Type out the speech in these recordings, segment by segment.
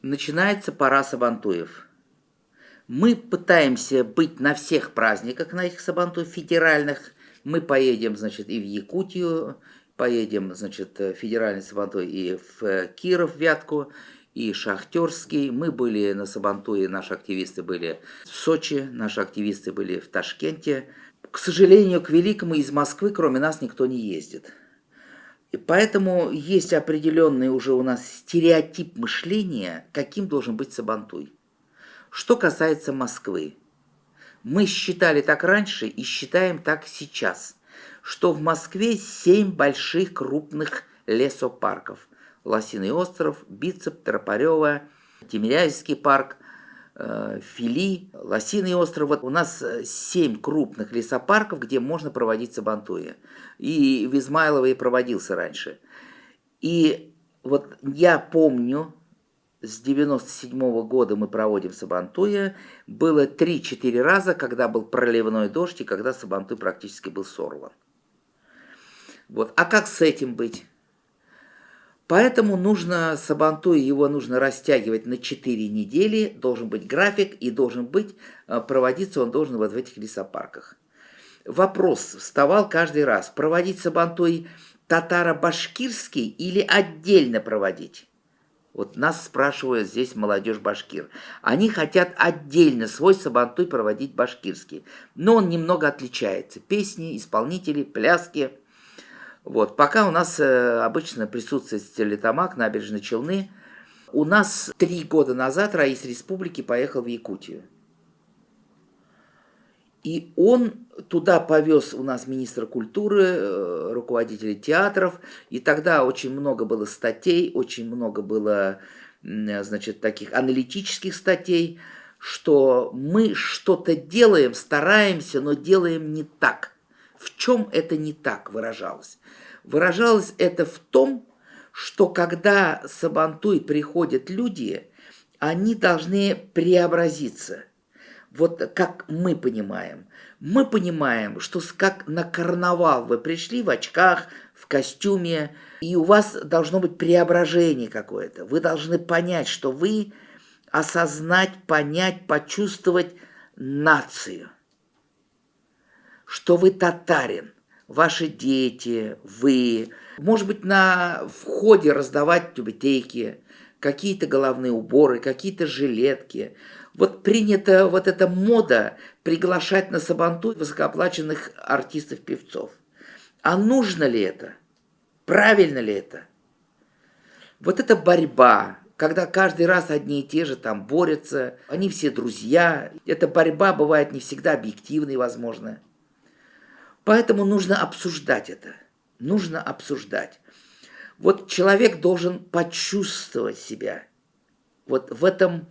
Начинается пора сабантуев. Мы пытаемся быть на всех праздниках, на этих сабантуев федеральных. Мы поедем, значит, и в Якутию, поедем, значит, федеральный сабантуй и в Киров, Вятку, и Шахтерский. Мы были на сабантуе, наши активисты были в Сочи, наши активисты были в Ташкенте. К сожалению, к великому, из Москвы, кроме нас, никто не ездит. И поэтому есть определенный уже у нас стереотип мышления, каким должен быть сабантуй. Что касается Москвы, мы считали так раньше и считаем так сейчас, что в Москве 7 больших крупных лесопарков. Лосиный остров, Бицеп, Тропарево, Тимирязевский парк, Фили, Лосиный остров. Вот у нас 7 крупных лесопарков, где можно проводить сабантуи. И в Измайлово и проводился раньше. И вот я помню, с 97-го года мы проводим сабантуя. Было 3-4 раза, когда был проливной дождь, и когда сабантуй практически был сорван. Вот. А как с этим быть? Поэтому нужно сабантуй, его нужно растягивать на 4 недели, должен быть график, и должен быть, проводиться он должен вот в этих лесопарках. Вопрос вставал каждый раз, проводить сабантуй татаро-башкирский или отдельно проводить? Вот нас спрашивают здесь молодежь башкир. Они хотят отдельно свой сабантуй проводить башкирский. Но он немного отличается. Песни, исполнители, пляски. Вот. Пока у нас обычно присутствует Стерлитамак, Набережные Челны. У нас 3 года назад Раис Республики поехал в Якутию. И он туда повез у нас министра культуры, руководителей театров, и тогда очень много было статей, очень много было, значит, таких аналитических статей, что мы что-то делаем, стараемся, но делаем не так. В чем это не так выражалось? Выражалось это в том, что когда сабантуй приходят люди, они должны преобразиться. Вот как мы понимаем. Мы понимаем, что как на карнавал вы пришли в очках, в костюме, и у вас должно быть преображение какое-то. Вы должны понять, что вы осознать, понять, почувствовать нацию. Что вы татарин, ваши дети, вы. Может быть, на входе раздавать тюбетейки, какие-то головные уборы, какие-то жилетки. Вот принята вот эта мода приглашать на сабантуй высокооплаченных артистов-певцов. А нужно ли это? Правильно ли это? Вот эта борьба, когда каждый раз одни и те же там борются, они все друзья. Эта борьба бывает не всегда объективной, возможно. Поэтому нужно обсуждать это. Нужно обсуждать. Вот человек должен почувствовать себя вот в этом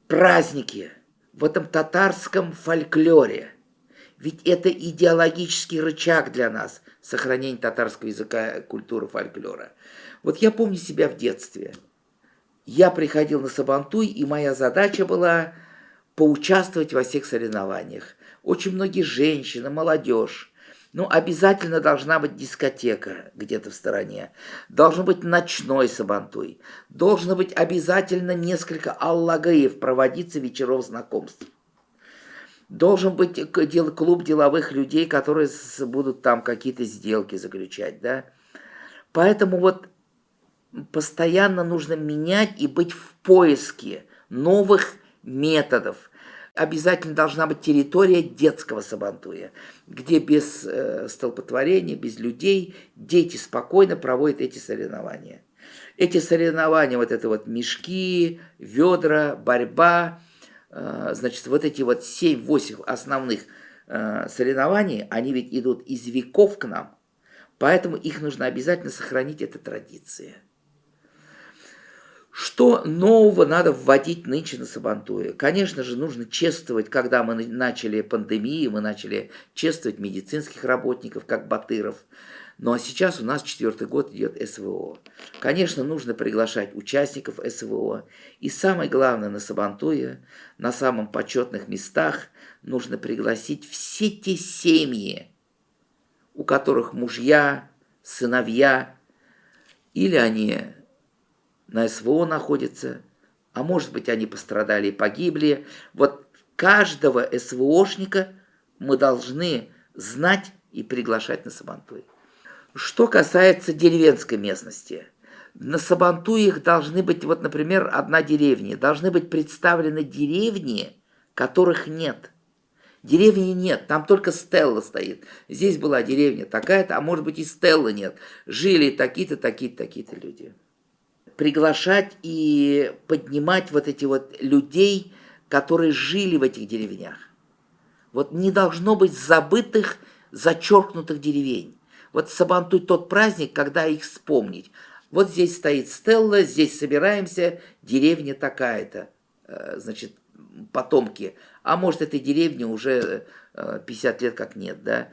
празднике, в этом татарском фольклоре. Ведь это идеологический рычаг для нас, сохранение татарского языка, культуры, фольклора. Вот я помню себя в детстве. Я приходил на сабантуй, и моя задача была поучаствовать во всех соревнованиях. Очень многие женщины, молодежь. Ну, обязательно должна быть дискотека где-то в стороне. Должен быть ночной сабантуй. Должно быть обязательно несколько аллагаев проводиться вечеров знакомств. Должен быть клуб деловых людей, которые будут там какие-то сделки заключать, да. Поэтому вот постоянно нужно менять и быть в поиске новых методов. Обязательно должна быть территория детского сабантуя, где без столпотворения, без людей дети спокойно проводят эти соревнования. Эти соревнования, вот это вот мешки, ведра, борьба, значит, вот эти вот 7-8 основных соревнований, они ведь идут из веков к нам, поэтому их нужно обязательно сохранить, это традиция. Что нового надо вводить нынче на сабантуе? Конечно же, нужно чествовать, когда мы начали пандемию, мы начали чествовать медицинских работников, как Батыров. Ну а сейчас у нас 4-й год идет СВО. Конечно, нужно приглашать участников СВО. И самое главное, на сабантуе, на самых почетных местах, нужно пригласить все те семьи, у которых мужья, сыновья, или они на СВО находятся, а может быть, они пострадали и погибли. Вот каждого СВОшника мы должны знать и приглашать на Сабантуй. Что касается деревенской местности, на Сабантуях должны быть, вот, например, одна деревня, должны быть представлены деревни, которых нет. Деревни нет, там только стелла стоит. Здесь была деревня такая-то, а может быть и стеллы нет. Жили такие-то, такие-то, такие-то люди. Приглашать и поднимать вот эти вот людей, которые жили в этих деревнях. Вот не должно быть забытых, зачеркнутых деревень. Вот Сабантуй тот праздник, когда их вспомнить. Вот здесь стоит стелла, здесь собираемся, деревня такая-то, значит, потомки. А может, этой деревни уже 50 лет как нет, да.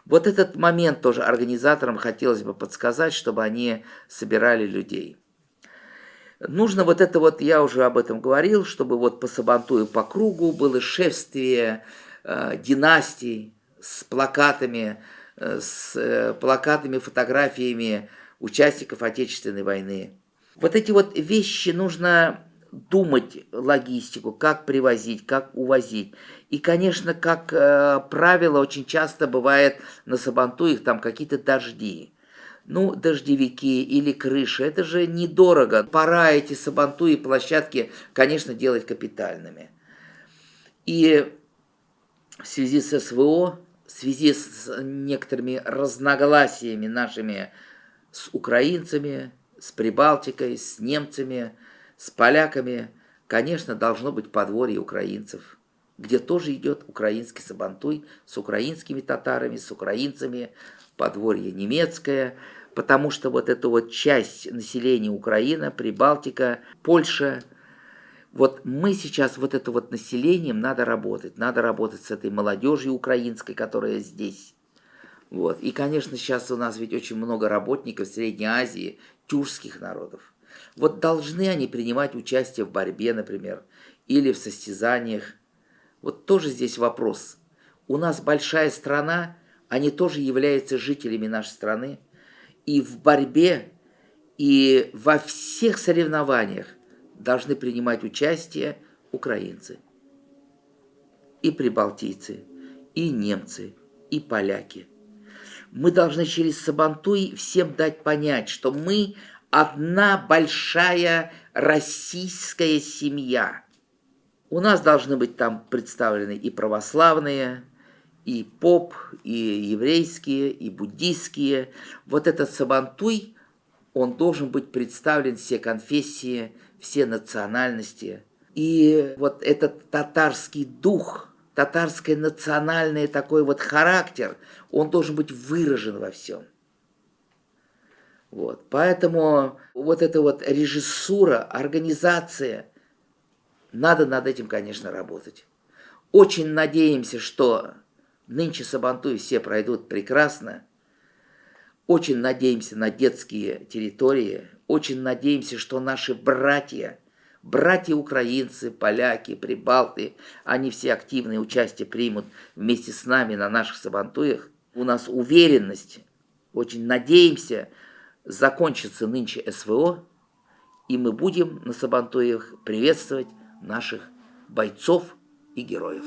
Вот этот момент тоже организаторам хотелось бы подсказать, чтобы они собирали людей. Нужно вот это вот, я уже об этом говорил, чтобы вот по Сабантую по кругу было шествие династий с плакатами, фотографиями участников Отечественной войны. Вот эти вот вещи нужно думать, логистику, как привозить, как увозить. И, конечно, как правило, очень часто бывает на Сабантуях там какие-то дожди. Ну, дождевики или крыши, это же недорого. Пора эти Сабантуи и площадки, конечно, делать капитальными. И в связи с СВО, в связи с некоторыми разногласиями нашими с украинцами, с Прибалтикой, с немцами, с поляками, конечно, должно быть подворье украинцев, где тоже идет украинский Сабантуй с украинскими татарами, с украинцами, подворье немецкое, потому что вот эта вот часть населения Украины, Прибалтика, Польша, вот мы сейчас вот это вот населением надо работать с этой молодежью украинской, которая здесь. Вот. И, конечно, сейчас у нас ведь очень много работников Средней Азии, тюркских народов. Вот должны они принимать участие в борьбе, например, или в состязаниях. Вот тоже здесь вопрос. У нас большая страна, они тоже являются жителями нашей страны. И в борьбе, и во всех соревнованиях должны принимать участие украинцы, и прибалтийцы, и немцы, и поляки. Мы должны через Сабантуй всем дать понять, что мы одна большая российская семья. У нас должны быть там представлены и православные, и поп, и еврейские, и буддийские. Вот этот Сабантуй, он должен быть представлен все конфессии, все национальности. И вот этот татарский дух, татарский национальный такой вот характер, он должен быть выражен во всем. Вот. Поэтому вот эта вот режиссура, организация, надо над этим, конечно, работать. Очень надеемся, что нынче Сабантуй все пройдут прекрасно. Очень надеемся на детские территории. Очень надеемся, что наши братья украинцы, поляки, прибалты, они все активное участие примут вместе с нами на наших Сабантуях. У нас уверенность, очень надеемся, закончится нынче СВО, и мы будем на Сабантуях приветствовать наших бойцов и героев.